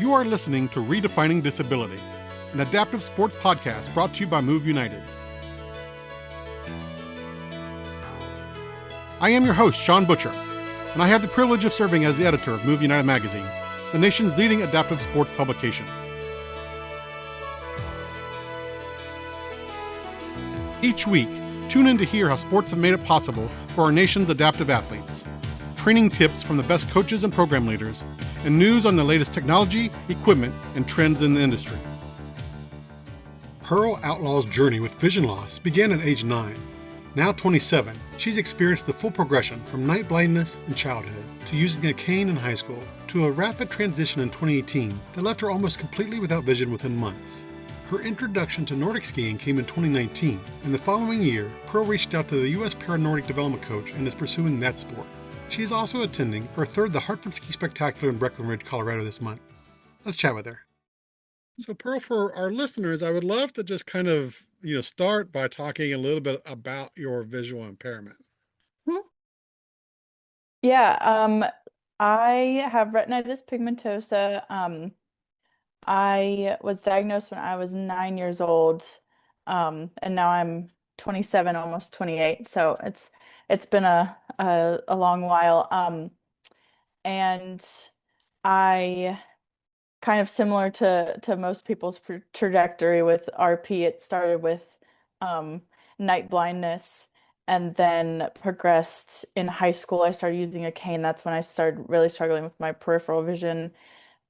You are listening to Redefining Disability, an adaptive sports podcast brought to you by Move United. I am your host, Sean Butcher, and I have the privilege of serving as the editor of Move United magazine, the nation's leading adaptive sports publication. Each week, tune in to hear how sports have made it possible for our nation's adaptive athletes, training tips from the best coaches and program leaders, and news on the latest technology, equipment, and trends in the industry. Pearl Outlaw's journey with vision loss began at age 9. Now 27, she's experienced the full progression from night blindness in childhood to using a cane in high school to a rapid transition in 2018 that left her almost completely without vision within months. Her introduction to Nordic skiing came in 2019, and the following year, Pearl reached out to the US Para Nordic development coach and is pursuing that sport. She is also attending her third the Hartford Ski Spectacular in Breckenridge, Colorado this month. Let's chat with her. So Pearl, for our listeners, I would love to just kind of, start by talking a little bit about your visual impairment. Hmm. Yeah, I have retinitis pigmentosa. I was diagnosed when I was 9 years old, and now I'm 27, almost 28. So it's been a long while. And I kind of similar to most people's trajectory with RP, it started with um, night blindness and then progressed in high school. I started using a cane. That's when I started really struggling with my peripheral vision.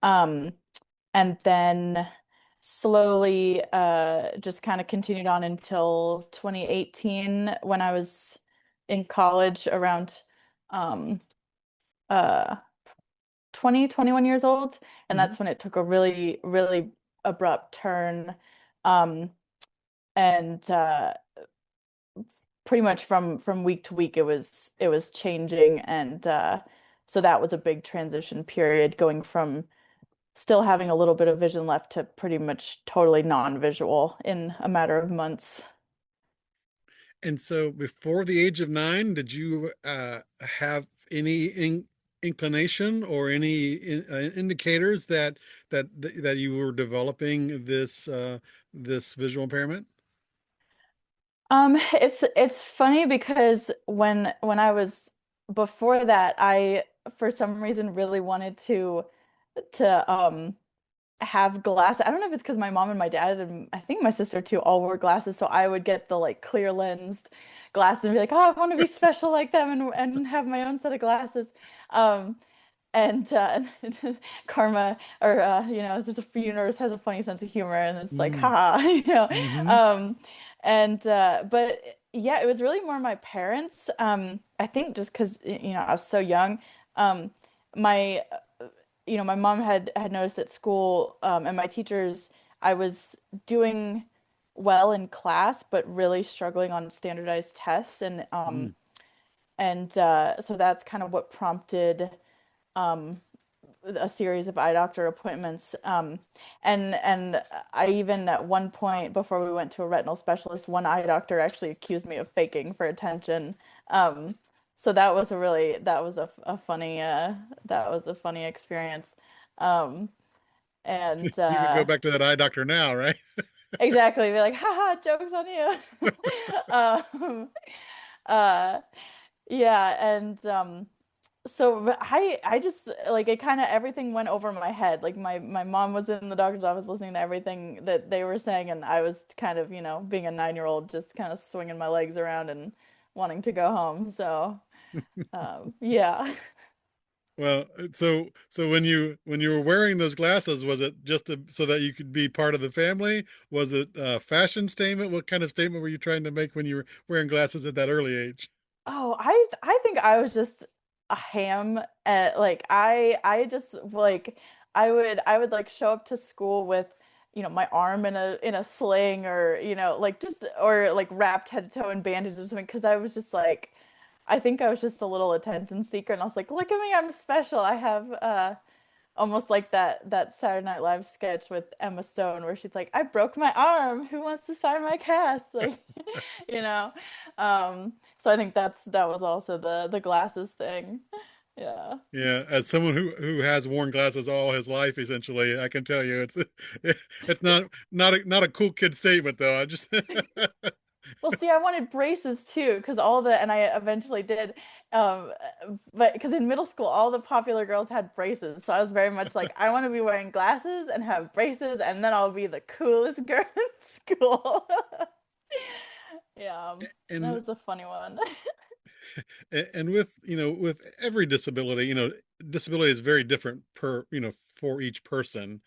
Um, and then slowly just kind of continued on until 2018 when I was in college around um, uh, 20, 21 years old. And that's when it took a really, really abrupt turn. Um, and pretty much from week to week it was changing. And so that was a big transition period, going from still having a little bit of vision left to pretty much totally non-visual in a matter of months. And so before the age of 9, did you have any inclination or any indicators that you were developing this visual impairment? It's funny because when I was before that, I for some reason really wanted to have glasses. I don't know if it's because my mom and my dad and I think my sister too all wore glasses, so I would get the like clear lensed glasses and be like, oh, I want to be special like them and have my own set of glasses. Um, and Karma, or there's a universe has a funny sense of humor, and it's like, Mm. haha, Hmm. Um, and but yeah, it was really more my parents. I think just because I was so young. My my mom had noticed at school, and my teachers, I was doing well in class, but really struggling on standardized tests, Mm. and so that's kind of what prompted um, a series of eye doctor appointments. And I even at one point before we went to a retinal specialist, one eye doctor actually accused me of faking for attention. Um, so that was a funny experience. Um, and You could go back to that eye doctor now, right? exactly, be like, haha, joke's on you. um, uh, yeah, and so I just like it kind of everything went over my head. Like my mom was in the doctor's office listening to everything that they were saying, and I was kind of, being a 9-year-old, just kind of swinging my legs around and wanting to go home. So, yeah. Well, so when you were wearing those glasses, was it just so that you could be part of the family? Was it a fashion statement? What kind of statement were you trying to make when you were wearing glasses at that early age? Oh, I think I was just a ham at like I just like I would like show up to school with my arm in a sling, or like just or like wrapped head to toe in bandages or something, because I was just like I think I was just a little attention seeker, and I was like, look at me, I'm special. I have almost like that Saturday Night Live sketch with Emma Stone where she's like, I broke my arm. Who wants to sign my cast? Like, you know. So I think that was also the glasses thing. Yeah. Yeah, as someone who has worn glasses all his life, essentially, I can tell you it's not a cool kid statement though. I just Well, see, I wanted braces too, because all the, and I eventually did, um, but because in middle school, all the popular girls had braces. So I was very much like, I want to be wearing glasses and have braces, and then I'll be the coolest girl in school. Yeah, that and was a funny one. and with with every disability, disability is very different per for each person,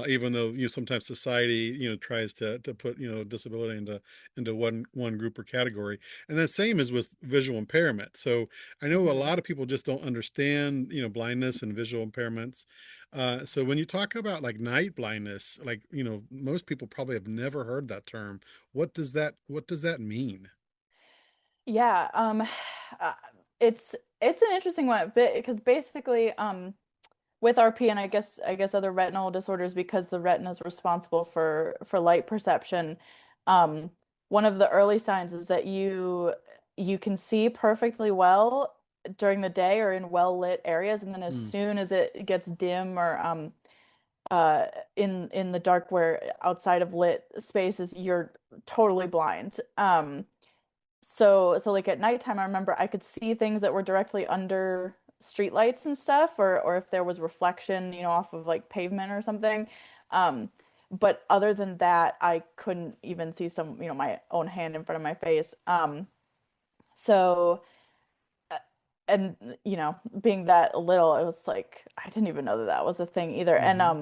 even though sometimes society tries to put disability into one group or category. And that same is with visual impairment. So I know a Mhm. lot of people just don't understand blindness and visual impairments. So when you talk about like night blindness, like most people probably have never heard that term. What does that mean? Yeah, uh, it's an interesting one, but because basically, with RP and I guess other retinal disorders, because the retina is responsible for light perception, um, one of the early signs is that you can see perfectly well during the day or in well lit areas, and then as Hmm. soon as it gets dim or uh in the dark where outside of lit spaces, you're totally blind. So like at nighttime, I remember I could see things that were directly under street lights and stuff, or if there was reflection, off of like pavement or something. Um, but other than that, I couldn't even see my own hand in front of my face. So and being that little, it was like I didn't even know that that was a thing either. Hmm.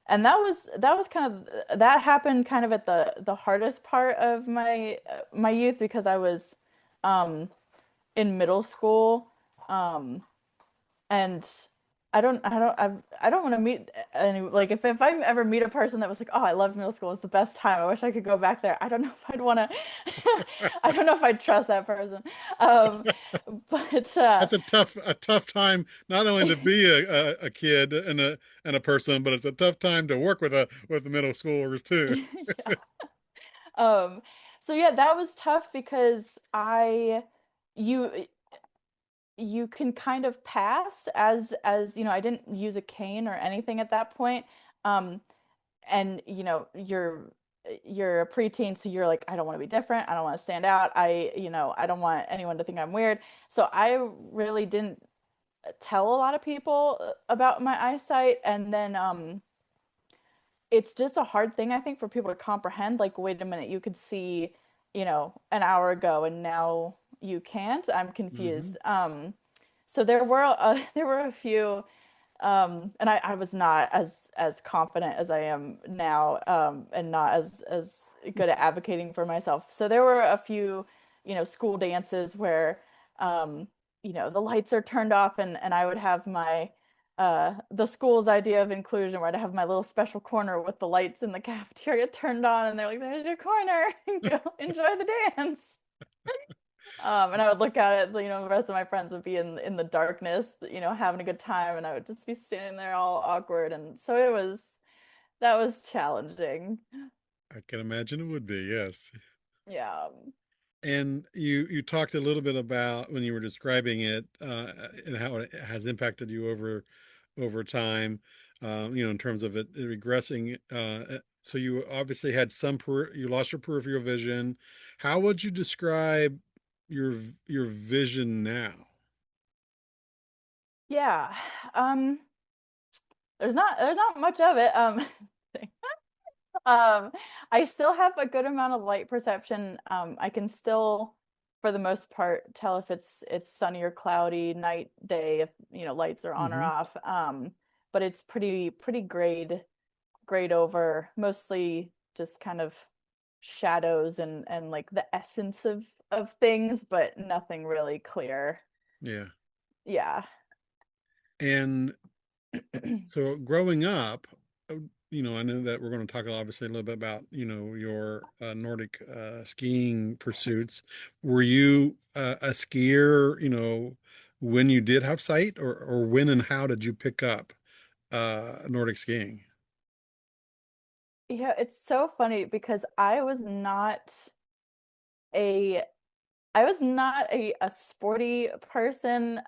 And that was kind of that happened kind of at the hardest part of my youth because I was um in middle school. Um, and I don't want to meet any like if I ever meet a person that was like, oh, I loved middle school, it was the best time. I wish I could go back there. I don't know if I'd want to. I don't know if I'd trust that person. Um, but That's a tough time not only to be a kid and a person, but it's a tough time to work with the middle schoolers too. yeah. Um, so yeah, that was tough because you you can kind of pass as I didn't use a cane or anything at that point. Um, and you're a preteen, so you're like, I don't want to be different, I don't want to stand out, I don't want anyone to think I'm weird. So I really didn't tell a lot of people about my eyesight. And then it's just a hard thing, I think, for people to comprehend. Like, wait a minute, you could see, an hour ago and now you can't. I'm Hmm. confused. So there were a few, and I was not as confident as I am now, and not as good at advocating for myself. So there were a few, school dances where, um, the lights are turned off, and I would have the school's idea of inclusion, where I'd have my little special corner with the lights in the cafeteria turned on, and they're like, "There's your corner, go enjoy the dance." And I would look at it, the rest of my friends would be in the darkness, having a good time, and I would just be standing there all awkward. And so that was challenging. I can imagine it would be, yes. Yeah. And you talked a little bit about when you were describing it, and how it has impacted you over time, in terms of it regressing. So you obviously had you lost your peripheral vision. How would you describe your vision now? Yeah. Um, there's not much of it. Um, I still have a good amount of light perception. I can still, for the most part, tell if it's sunny or cloudy, night, day, if lights are on or Hmm. off. But it's pretty grayed over, mostly just kind of shadows and like the essence of things, but nothing really clear. Yeah. Yeah. And so growing up, I know that we're going to talk obviously a little bit about, your Nordic skiing pursuits. Were you a skier, when you did have sight, or when and how did you pick up Nordic skiing? Yeah, it's so funny because a I was not a sporty person.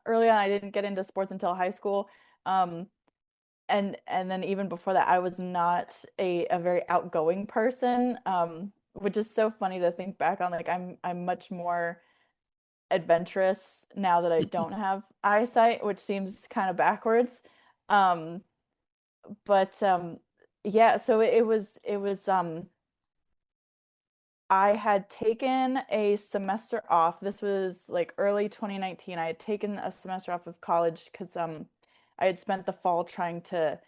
early on, I didn't get into sports until high school. Um, and then even before that, I was not a very outgoing person, which is so funny to think back on. Like I'm much more adventurous now that I don't have eyesight, which seems kind of backwards. Um, but yeah, so it was I had taken a semester off. This was like early 2019. I had taken a semester off of college because I had spent the fall trying to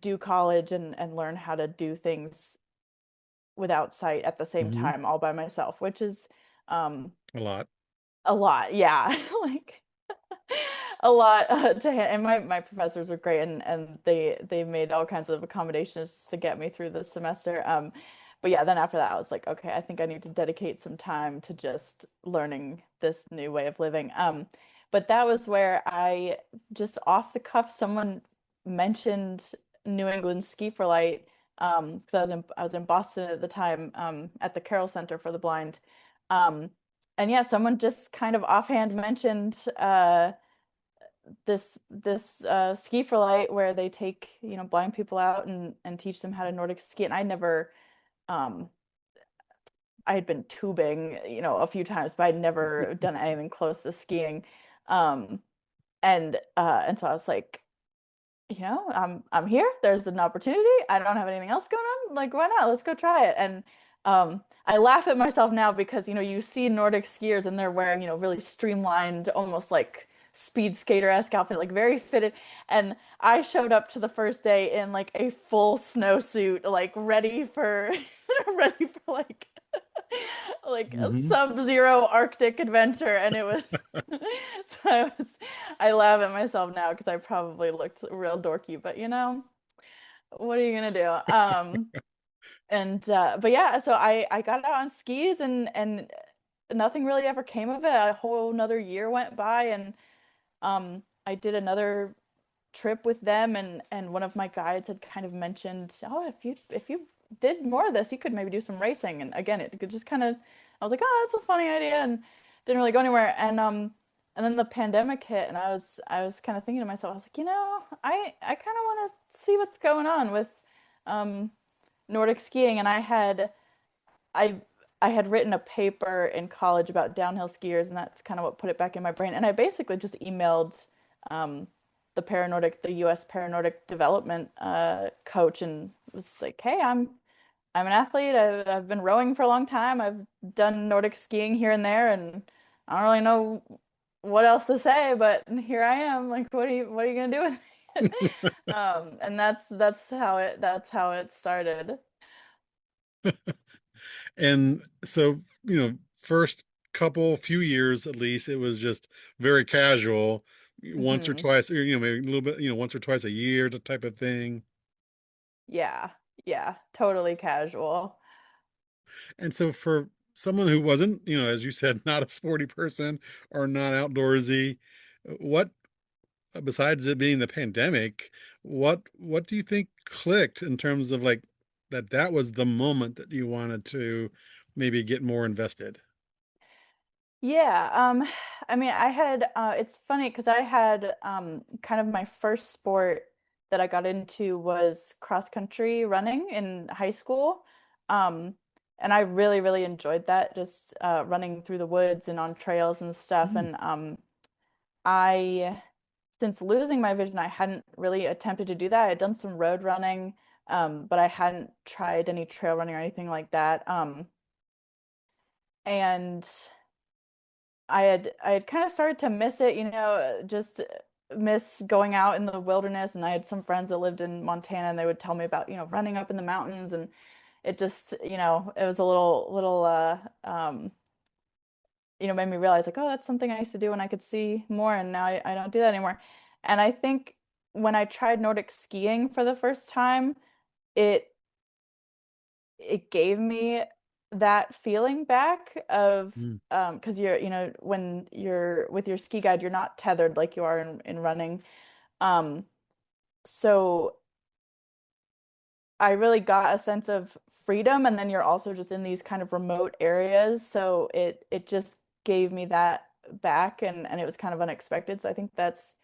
do college and learn how to do things without sight at the same Hmm. time all by myself, which is um A lot. a lot. Yeah. Like a lot and my professors were great and they made all kinds of accommodations to get me through the semester. But yeah, then after that I was like, okay, I think I need to dedicate some time to just learning this new way of living. But that was where I just off the cuff someone mentioned New England Ski for Light, because I was in Boston at the time, at the Carroll Center for the Blind. Um and yeah, someone just kind of offhand mentioned this ski for light where they take, blind people out and teach them how to Nordic ski. And um I had been tubing, a few times, but I'd never done anything close to skiing. Um and so I was like, I'm here. There's an opportunity. I don't have anything else going on. Like, why not? Let's go try it. And I laugh at myself now because, you see Nordic skiers and they're wearing, really streamlined, almost like speed skater-esque outfit, like very fitted. And I showed up to the first day in like a full snowsuit, like ready for ready for like a Hmm. sub-zero Arctic adventure. And it was so I laugh at myself now because I probably looked real dorky, but what are you gonna do? And but yeah, so I got out on skis and nothing really ever came of it. A whole another year went by and I did another trip with them and one of my guides had kind of mentioned, oh, if you did more of this, you could maybe do some racing. And again, it could just kind of, I was like, oh, that's a funny idea, and didn't really go anywhere. And then the pandemic hit, and I was kind of thinking to myself, I was like, I kind of want to see what's going on with um Nordic skiing, and I I had written a paper in college about downhill skiers, and that's kind of what put it back in my brain. And I basically just emailed um, the US Para Nordic development coach, and was like, "Hey, I'm an athlete. I've been rowing for a long time. I've done Nordic skiing here and there, and I don't really know what else to say, but here I am. Like, what are you gonna do with me?" And that's how it started. And so, first couple few years at least, it was just very casual, once or Hmm. twice, or maybe a little bit, once or twice a year, the type of thing. Yeah, yeah, totally casual. And so for someone who wasn't, as you said, not a sporty person or not outdoorsy, what besides it being the pandemic, what do you think clicked in terms of like that was the moment that you wanted to maybe get more invested? Yeah, I mean, it's funny because I had kind of my first sport that I got into was cross country running in high school. Um, and I really, really enjoyed that, just running through the woods and on trails and stuff. Mm. And I, since losing my vision, I hadn't really attempted to do that. I had done some road running, but I hadn't tried any trail running or anything like that. And I had kind of started to miss it, just miss going out in the wilderness. And I had some friends that lived in Montana, and they would tell me about, running up in the mountains, and it just, it was a little made me realize like, oh, that's something I used to do when I could see more, and now I don't do that anymore. And I think when I tried Nordic skiing for the first time, it it gave me that feeling back of Mm. because when you're with your ski guide, you're not tethered like you are in running. Um, so I really got a sense of freedom, and then you're also just in these kind of remote areas. So it just gave me back, and it was kind of unexpected. So I think that's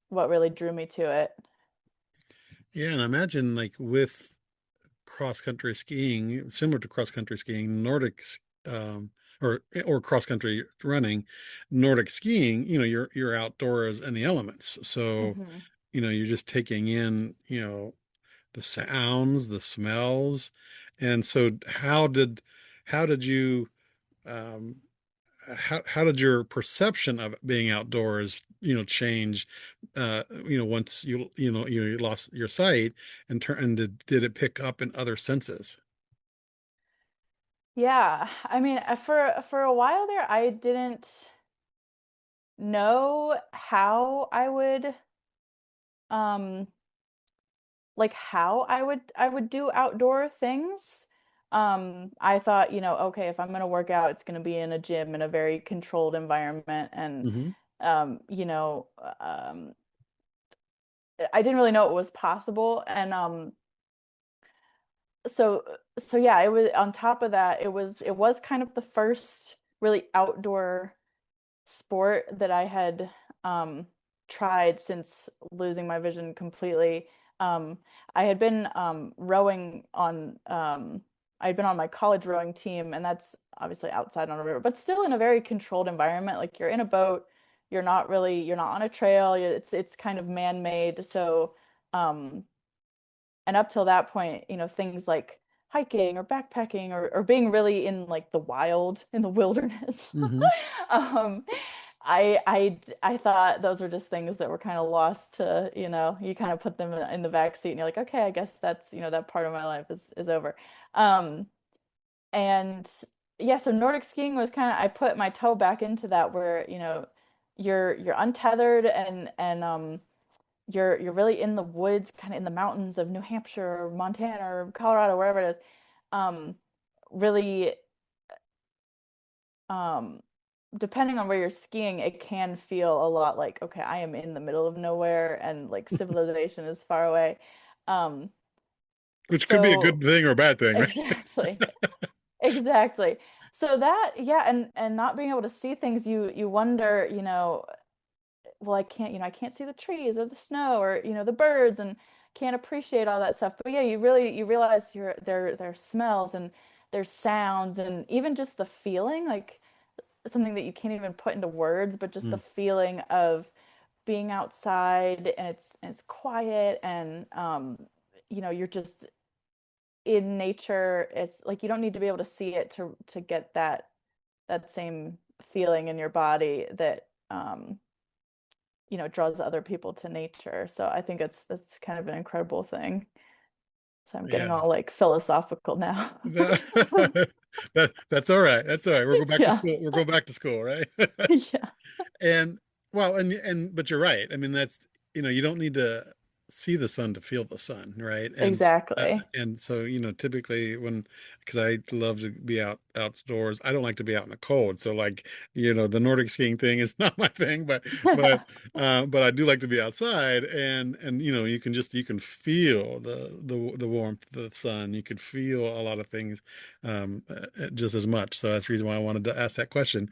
what really drew me to it. Yeah, and I imagine like with cross country skiing, similar to cross country skiing, um, or cross country running, Nordic skiing, you're outdoors in the elements. So, Hmm. you're just taking in, the sounds, the smells. And so how did you um how did your perception of it being outdoors, change, once you lost your sight and did it pick up in other senses? Yeah, I mean, for a while there, I didn't know how I would um like how I would do outdoor things. I thought, okay, if I'm gonna work out, it's gonna be in a gym in a very controlled environment, and Hmm. um, you know, um, I didn't really know it was possible, and so yeah, it was on top of that, it was kind of the first really outdoor sport that I had um, tried since losing my vision completely. Um, I had been rowing on I had been on my college rowing team, and that's obviously outside on a river, but still in a very controlled environment. Like you're in a boat, you're not on a trail. It's kind of man-made. So um, and up till that point, things like hiking or backpacking or being really in like the wild, in the wilderness. Hmm. Um, I thought those were just things that were kind of lost to, you kind of put them in the back seat and you're like, okay, I guess that's, that part of my life is over. Um, and yeah, so Nordic skiing was kind of, I put my toe back into that where, you're untethered and you're really in the woods, kind of in the mountains of New Hampshire or Montana or Colorado, wherever it is. Um, really, um, depending on where you're skiing, it can feel a lot like, okay, I am in the middle of nowhere and like civilization is far away. Um, Which could be a so good thing or a bad thing, right? exactly, exactly. So that, yeah, and not being able to see things, you wonder, well, I can't see the trees or the snow or, the birds and can't appreciate all that stuff. But yeah, you realize there's smells and there's sounds and even just the feeling, like something that you can't even put into words, but just the Mm. feeling of being outside and it's quiet and you're just in nature. It's like you don't need to be able to see it to get that same feeling in your body that draws other people to nature. So I think that's kind of an incredible thing. So I'm getting Yeah. all like philosophical now. That's all right. That's all right. We'll go back to Yeah. school. We'll go back to school, right? Yeah. And well, and but you're right. I mean, that's you don't need to see the sun to feel the sun, right? Exactly. And so typically because I love to be outdoors, I don't like to be out in the cold. So like the Nordic skiing thing is not my thing, but but I do like to be outside, and you can feel the warmth of the sun. You could feel a lot of things just as much. So that's the reason why I wanted to ask that question.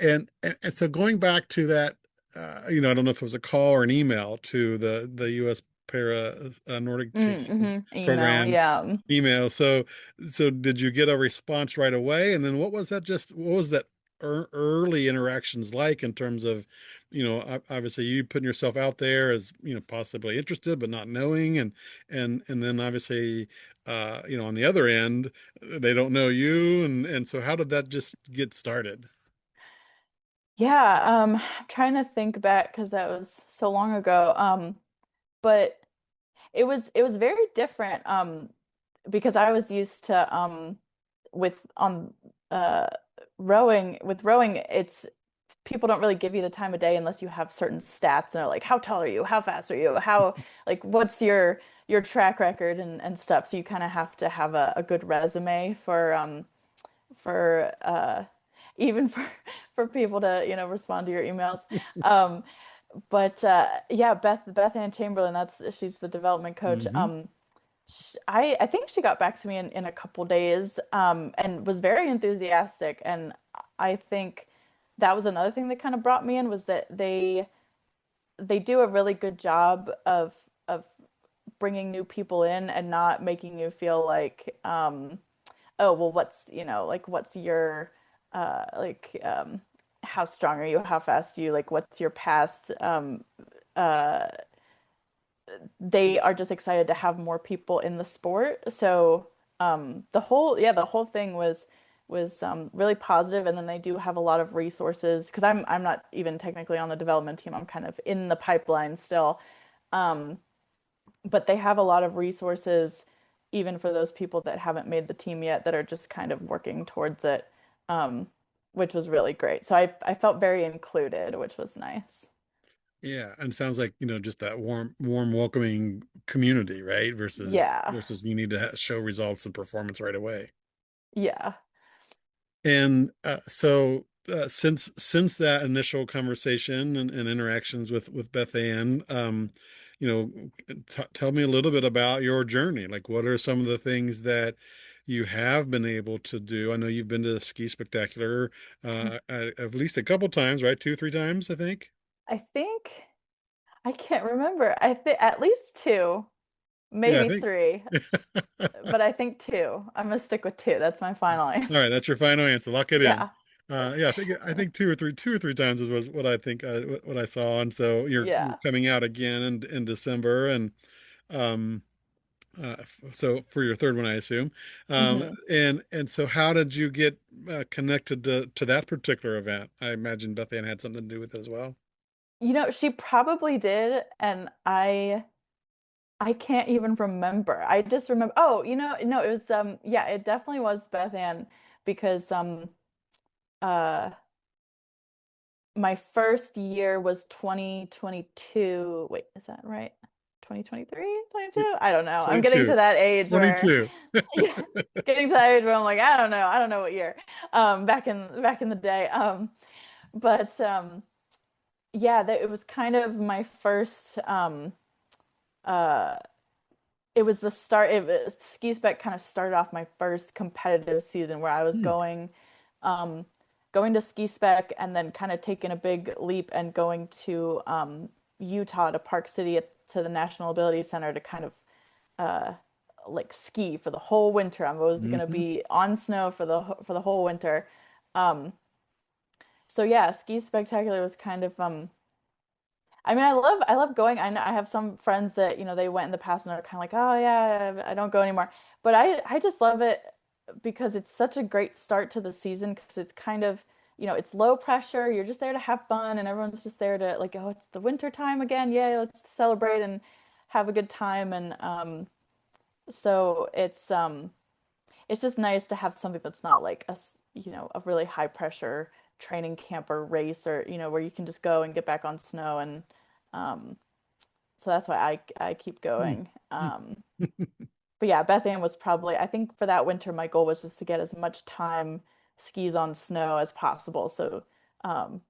And so going back to that, I don't know if it was a call or an email to the US Para Nordic team Email. program Yeah. email. So did you get a response right away? And then what was that early interactions like in terms of, obviously you putting yourself out there as, possibly interested but not knowing, and then obviously, on the other end, they don't know you, and so how did that just get started? Yeah. I'm trying to think back because that was so long ago. But it was very different. Because I was used to with on rowing with rowing, it's people don't really give you the time of day unless you have certain stats and they're like, how tall are you? How fast are you? How like what's your track record and stuff. So you kind of have to have a good resume for even for people to, respond to your emails. Um, but yeah, BethAnn Chamberlain, she's the development coach. Hmm. I think she got back to me in a couple days and was very enthusiastic. And I think that was another thing that kind of brought me in was that they do a really good job of bringing new people in and not making you feel like oh well what's like what's your like how strong are you, how fast are you, like what's your past, uh they are just excited to have more people in the sport. So the whole thing was really positive, and then they do have a lot of resources because I'm not even technically on the development team. I'm kind of in the pipeline still. Um, but they have a lot of resources even for those people that haven't made the team yet that are just kind of working towards it, um, which was really great. So I felt very included, which was nice. Yeah, and sounds like, just that warm, welcoming community, right? Yeah. Versus you need to show results and performance right away. Yeah. And since that initial conversation and interactions with Beth Ann, you know, t tell me a little bit about your journey. Like, what are some of the things that you have been able to do? I know you've been to the Ski Spectacular at least a couple times, right? Two, three times, I think. I think I can't remember. I think at least two, Yeah, I maybe think. three, but I think two. I'm gonna stick with two. That's my final All right, answer. that's your final answer. Lock it in. Yeah. Yeah, I think two or three times was what I think what I saw, and so you're Yeah. coming out again in December, and um, so for your third one, I assume. Hmm. And so how did you get connected to that particular event? I imagine Beth Ann had something to do with it as well. She probably did, and I can't even remember. I just remember, oh, no, it was yeah, it definitely was Beth Ann because uh my first year was 2022. Wait, is that right? 2023, 22? I don't know. I'm getting to 22, that age where 22. yeah, getting to that age where I'm like, I don't know. I don't know what year. Back in the day. But yeah, that it was kind of my first uh it was the start ski spec kind of started off my first competitive season where I was Hmm. um going to ski spec and then kind of taking a big leap and going to Utah to Park City to the National Ability Center to kind of uh like ski for the whole winter. I was gonna Hmm. be on snow for the whole winter. So yeah, ski spectacular was kind of I mean, I love going. I know I have some friends that, they went in the past and are kind of like, "Oh yeah, I don't go anymore." But I just love it because it's such a great start to the season because it's kind of, it's low pressure. You're just there to have fun and everyone's just there to like, "Oh, it's the winter time again. Yay, let's celebrate and have a good time." And so it's just nice to have something that's not like a really high pressure training camp or race or, where you can just go and get back on snow and um so that's why I keep Hmm. going. Hmm. But yeah, Beth Ann was probably, I think for that winter, my goal was just to get as much time skis on snow as possible. So um,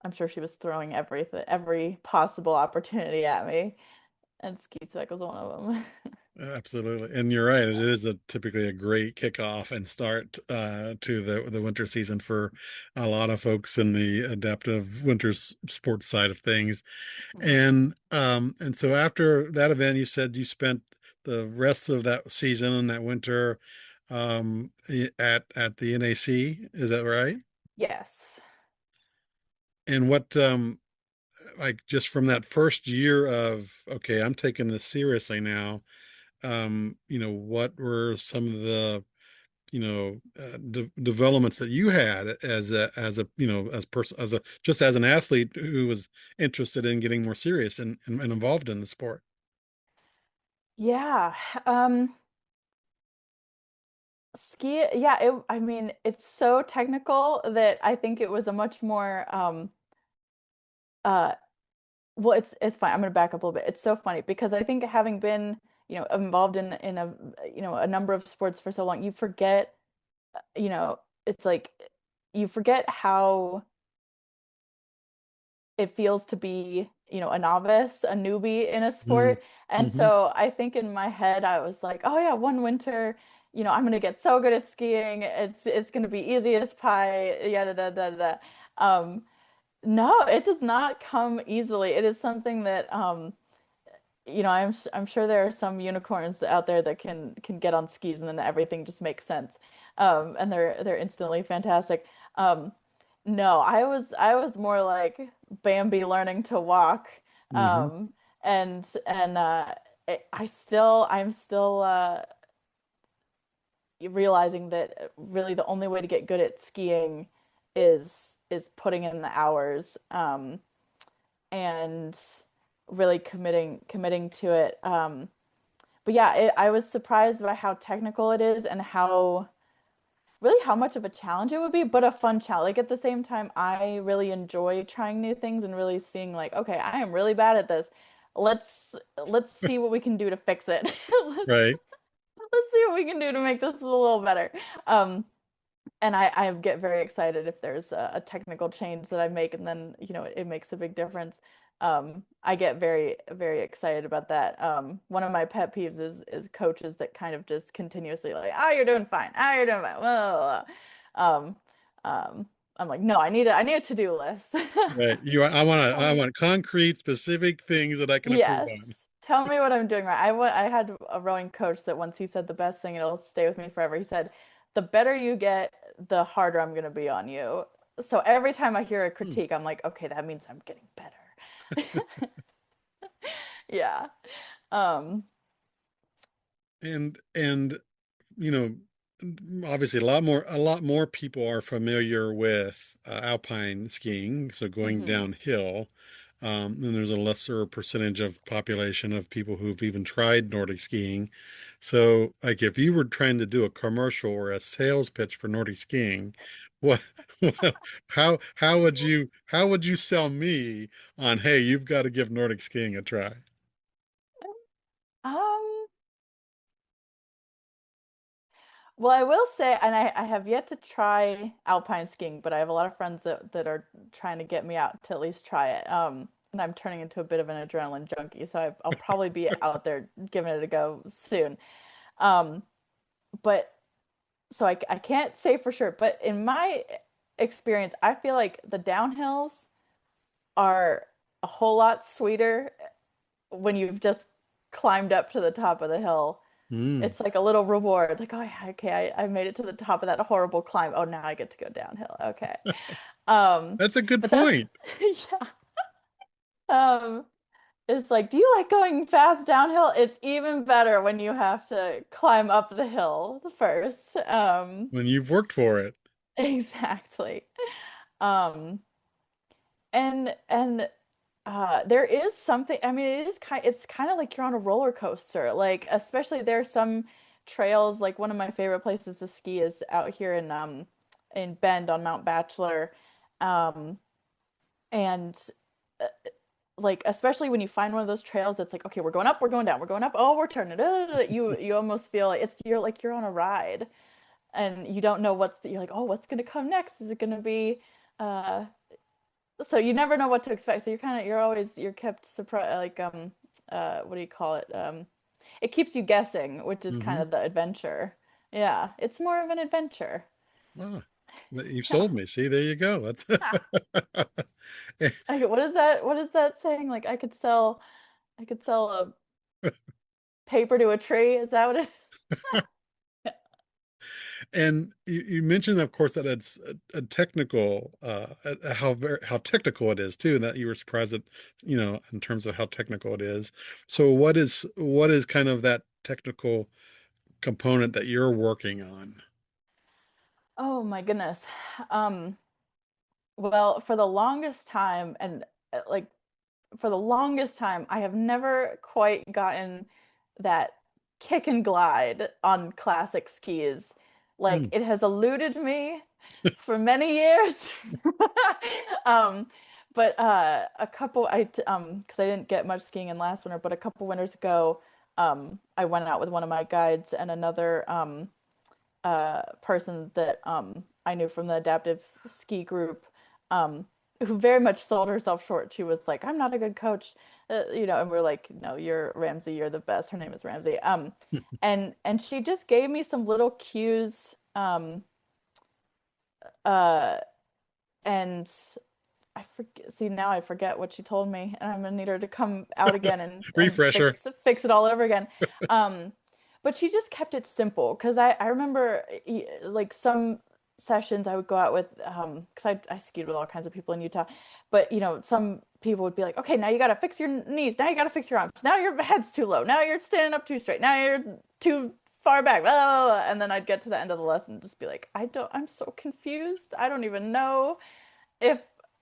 I'm sure she was throwing every possible opportunity at me, and ski spec was one of them. Absolutely. And you're right. It is typically a great kickoff and start to the winter season for a lot of folks in the adaptive winter sports side of things. Mhm. And so after that event, you said you spent the rest of that season and that winter at the NAC. Is that right? Yes. And what like just from that first year of, okay, I'm taking this seriously now, what were some of the developments that you had as a as person as a just as an athlete who was interested in getting more serious and involved in the sport. Yeah. Um, yeah, I mean, it's so technical that I think it was a much more uh well, it's fine. I'm gonna back up a little bit. It's so funny because I think having been, involved in a number of sports for so long, you forget, it's like you forget how it feels to be, a novice, a newbie in a Mm, sport. And hmm. so I think in my head I was like, oh yeah, one winter, I'm gonna get so good at skiing. It's gonna be easy as pie. Yada da da da. Um, no, it does not come easily. It is something that I'm sure there are some unicorns out there that can get on skis and then everything just makes sense. And they're instantly fantastic. Um, no, I was more like Bambi learning to walk. Hmm. Um, and I'm still realizing that really the only way to get good at skiing is putting in the hours. And really committing to it. But yeah, I was surprised by how technical it is and how much of a challenge it would be, but a fun challenge. Like at the same time, I really enjoy trying new things and really seeing like, okay, I am really bad at this. Let's see what we can do to fix it. Let's Right. let's see what we can do to make this a little better. Um, and I get very excited if there's a technical change that I make and then, it makes a big difference. I get very, very excited about that. One of my pet peeves is coaches that kind of just continuously like, oh, you're doing fine. Oh, you're doing fine. Blah, blah, blah. I'm like, no, I need a to-do list. Right. I Um, want concrete, specific things that I can improve Yes. on. Tell me what I'm doing right. I had a rowing coach that once he said the best thing, it'll stay with me forever. He said, the better you get, the harder I'm going to be on you. So every time I hear a Hmm. critique, I'm like, okay, that means I'm getting better. Yeah. Um, And you know, obviously a lot more people are familiar with alpine skiing, so going mhm. downhill. And there's a lesser percentage of population of people who've even tried Nordic skiing. So, like, if you were trying to do a commercial or a sales pitch for Nordic skiing, what, how would you sell me on, hey, you've got to give Nordic skiing a try? Um, well, I will say, and I have yet to try alpine skiing, but I have a lot of friends that are trying to get me out to at least try it. And I'm turning into a bit of an adrenaline junkie, so I'll probably be out there giving it a go soon. Um, but so I can't say for sure, but in my experience, I feel like the downhills are a whole lot sweeter when you've just climbed up to the top of the hill. Mm, It's like a little reward, like, oh yeah, okay, I made it to the top of that horrible climb. Oh, now I get to go downhill. Okay. Um, that's a good but that's point. yeah. Um, it's like, do you like going fast downhill? It's even better when you have to climb up the hill first. When you've worked for it. Exactly. Um, and there is something, I mean, it's kind of like you're on a roller coaster. Like, especially there are some trails, like one of my favorite places to ski is out here in Bend on Mount Bachelor. Um, and uh, like especially when you find one of those trails that's like, okay, we're going up, we're going down, we're going up, oh, we're turning. Da, da, da, da. You almost feel like you're on a ride and you don't know you're like, oh, what's gonna come next? Is it gonna be uh so you never know what to expect. So you're kept surprised, like what do you call it? It keeps you guessing, which is kind Hmm. of the adventure. Yeah, it's more of an adventure. Ah, you've Yeah. sold me. See, there you go. That's Okay, what is that saying? Like I could sell a paper to a tree. Is that what it is? and you mentioned, of course, that it's a technical, how technical it is too, and that you were surprised at, in terms of how technical it is. So, what is kind of that technical component that you're working on? Oh my goodness. Um, well, for the longest time, and like for the longest time, I have never quite gotten that kick and glide on classic skis. Like Hmm. it has eluded me for many years. Um, but because I didn't get much skiing in last winter, but a couple winters ago, I went out with one of my guides and another person that I knew from the adaptive ski group, who very much sold herself short. She was like, I'm not a good coach. And we're like, no, you're Ramsey, you're the best. Her name is Ramsey. And she just gave me some little cues, uh, and I forget. See, now I forget what she told me, and I'm gonna need her to come out again and Refresher. fix it all over again. Um, but she just kept it simple because I remember like some sessions I would go out with because I skied with all kinds of people in Utah, but some people would be like, okay, now you gotta fix your knees, now you gotta fix your arms, now your head's too low, now you're standing up too straight, now you're too far back, blah, blah, blah. And then I'd get to the end of the lesson and just be like, I'm so confused. If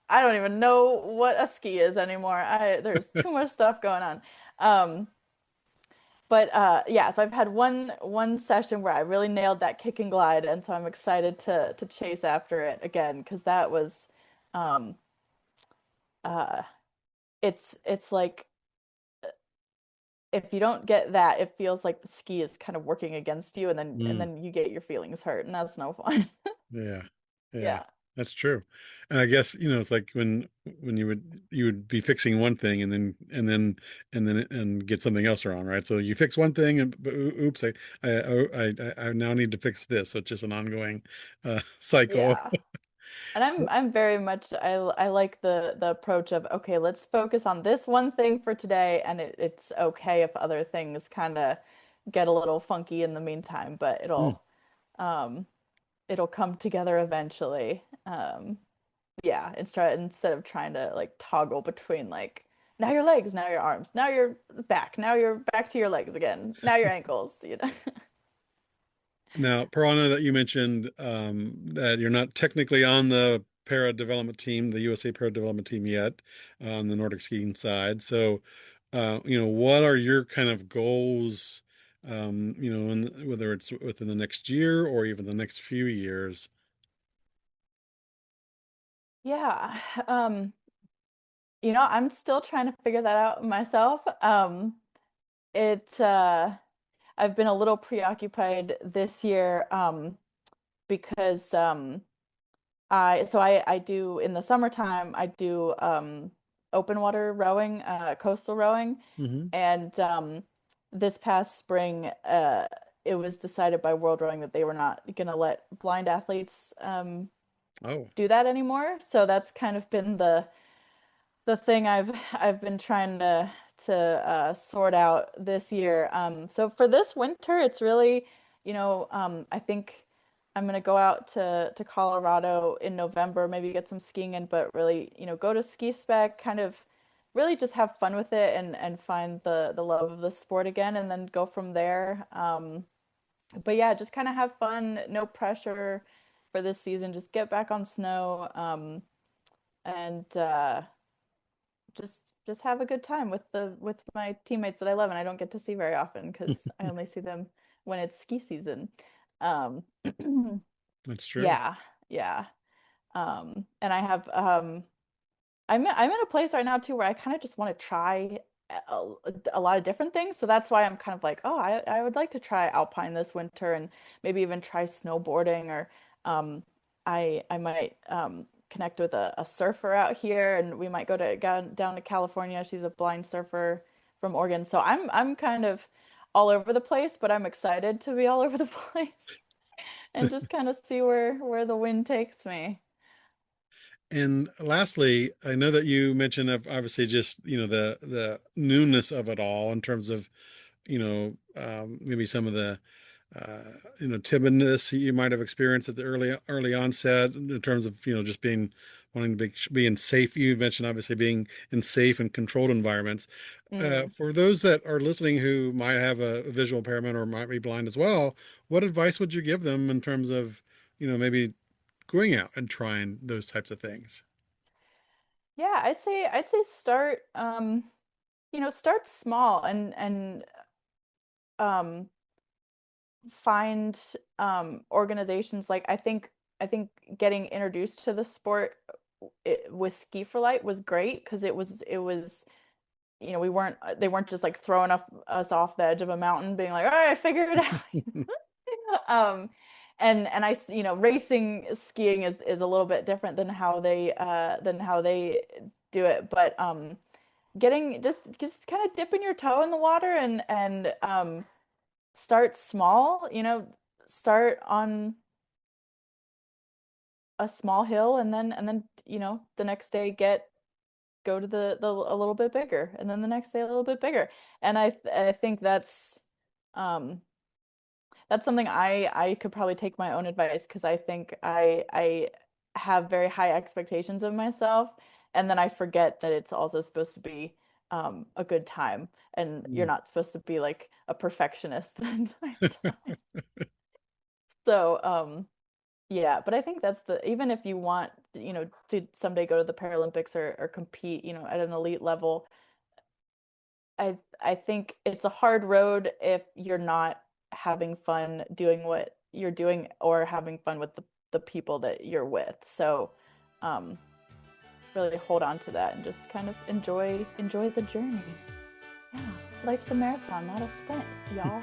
I don't even know what a ski is anymore. There's too much stuff going on. Um, but yeah, so I've had one session where I really nailed that kick and glide, and so I'm excited to chase after it again because that was um uh it's like if you don't get that, it feels like the ski is kind of working against you, and then Mm, you get your feelings hurt, and that's no fun. yeah. Yeah. Yeah. That's true. And I guess, it's like when you would be fixing one thing and get something else wrong, right? So you fix one thing and but oops, I now need to fix this. So it's just an ongoing cycle. Yeah. And I'm very much I like the approach of okay, let's focus on this one thing for today, and it's okay if other things kind of get a little funky in the meantime, but Mm. um it'll come together eventually. Yeah, instead of trying to like toggle between like now your legs, now your arms, now your back, now you're back to your legs again, now your ankles. Now, Parana, that you mentioned that you're not technically on the para development team, the USA para development team yet, on the Nordic skiing side. So, what are your kind of goals, whether it's within the next year or even the next few years? Yeah. I'm still trying to figure that out myself. It I've been a little preoccupied this year because I do in the summertime I do open water rowing, coastal rowing, Hmm. and this past spring it was decided by World Rowing that they were not gonna let blind athletes Oh, do that anymore. So that's kind of been the thing I've been trying to sort out this year. So for this winter, it's really, I think I'm gonna go out to Colorado in November, maybe get some skiing in, but really, go to Ski Spec, kind of really just have fun with it and find the love of the sport again, and then go from there. But yeah, just kind of have fun, no pressure for this season. Just get back on snow, and just have a good time with my teammates that I love and I don't get to see very often because I only see them when it's ski season. Um, that's true. yeah, yeah. And I have I'm in a place right now too where I kind of just want to try a, a lot of different things. So that's why I'm kind of like, oh, I would like to try alpine this winter and maybe even try snowboarding or um, I might connect with a surfer out here and we might go down to California. She's a blind surfer from Oregon. So I'm kind of all over the place, but I'm excited to be all over the place and just kind of see where the wind takes me. And lastly, I know that you mentioned obviously just, the newness of it all in terms of, maybe some of the uh, timidness you might have experienced at the early onset in terms of, just wanting to be in safe. You mentioned obviously being in safe and controlled environments. Mm. For those that are listening who might have a visual impairment or might be blind as well, what advice would you give them in terms of, maybe going out and trying those types of things? Yeah, I'd say start small and um find organizations like I think getting introduced to the sport with Ski for Light was great because it was we weren't they weren't just like throwing us off the edge of a mountain being like, all right, figure it out. Um, and racing skiing is a little bit different than how they do it. But just kind of dipping your toe in the water and start small, start on a small hill and then the next day go to the a little bit bigger, and then the next day a little bit bigger. And I think um that's something I could probably take my own advice, because I think I have very high expectations of myself, and then I forget that it's also supposed to be a good time, and you're Mm. not supposed to be like a perfectionist the entire time. So yeah, but I think that's the even if you want, to someday go to the Paralympics or compete, at an elite level, I think it's a hard road if you're not having fun doing what you're doing, or having fun with the people that you're with. So, um, really hold on to that and just kind of enjoy the journey. Yeah, life's a marathon, not a sprint, y'all.